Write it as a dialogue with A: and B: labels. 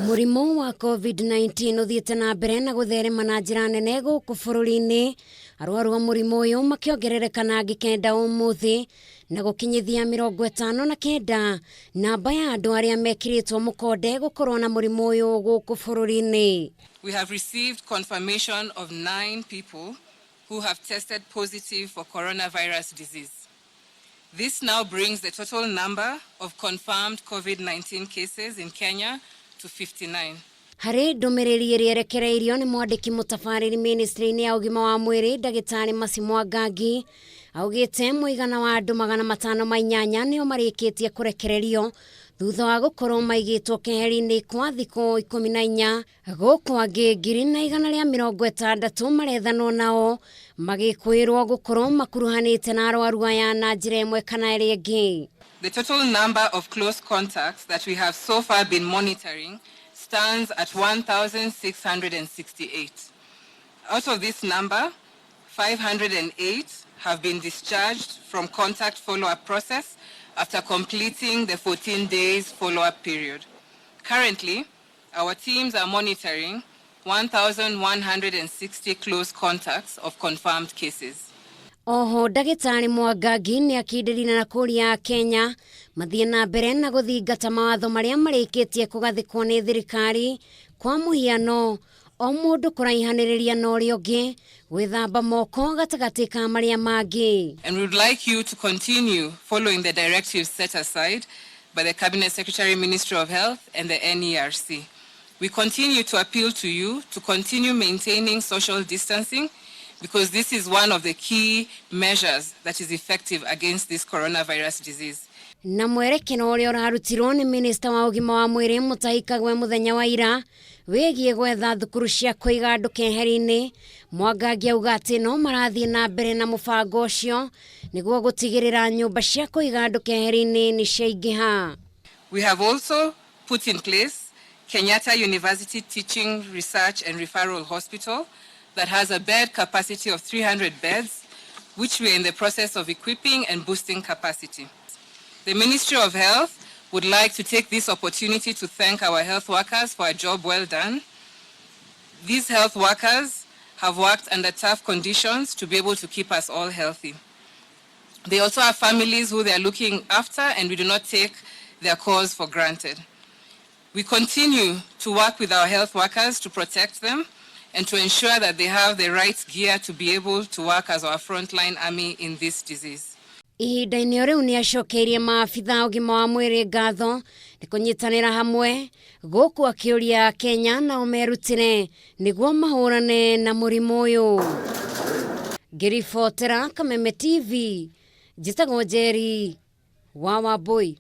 A: Murimu wa COVID-19 uthiite na mbere na gutherema na njira nene guku bururi-ini. Aruaru wa murimu uyu makiongerereka na ngikenda umuthi na gukinyithia 59 namba ya andu aria mekiritwo mukonde gukorwo na murimu uyu guku bururi-ini.
B: We have received confirmation of 9 people who have tested positive for coronavirus disease. This now brings the total number of confirmed COVID-19 cases in Kenya to 59.
A: Hari ndumiriri iria erekereirio ni mwandiki mutabariri ministry-ini ya ugima wa mwiri ndagitari Angi augite muigana wa andu 508 nio marikitie kurekererio thutha wa gukorwo maigitwo keheri-ini kwa thiku 14 guku angi 160 marethanwo nao magikwirwo gukorwo makuruhanite na arwaru aya na njira imwe kana iri ingi.
B: The total number of close contacts that we have so far been monitoring stands at 1,668. Out of this number, 508 have been discharged from contact follow-up process after completing the 14 days follow-up period. Currently, our teams are monitoring 1,160 close contacts of confirmed cases.
A: Oho ndagitari Angi ni akidirina na kuria Akenya mathie na mbere na guthingata mawatho maria marikitie kugathikwo ni thirikari kwa muhiano o mundu kuraihaniriria na uria ungi gwithamba moko gatagati ka maria mangi.
B: And we would like you to continue following the directives set aside by the Cabinet Secretary, Ministry of Health and the NERC. We continue to appeal to you to continue maintaining social distancing, because this is one of the key measures that is effective against this coronavirus disease.
A: Na mwerekero uria urarutirwo ni Minister wa ugima wa mwiri Mutahikagwe muthenya wa ira wigie gwetha thukuru cia kuiga andu keheri-ini. Angi auga ati no marathie na mbere na mubango ucio niguo gutigirira nyumba cia kuiga andu keheri-ini ni ciaingiha.
B: We have also put in place Kenyatta University Teaching, Research and Referral Hospital that has a bed capacity of 300 beds, which we are in the process of equipping and boosting capacity. The Ministry of Health would like to take this opportunity to thank our health workers for a job well done. These health workers have worked under tough conditions to be able to keep us all healthy. They also have families who they are looking after, and we do not take their cause for granted. We continue to work with our health workers to protect them and to ensure that they have the right gear to be able to work as our frontline army in this disease.
A: Ihinda-ini riu ni acokeirie maabitha ugima wa mwiri ngatho ni kunyitanira hamwe guku akiuria Akenya na umerutire niguo mahurane na murimu uyu. Ngiribotera Kameme TV, njitagwo Njeri wa Wambui.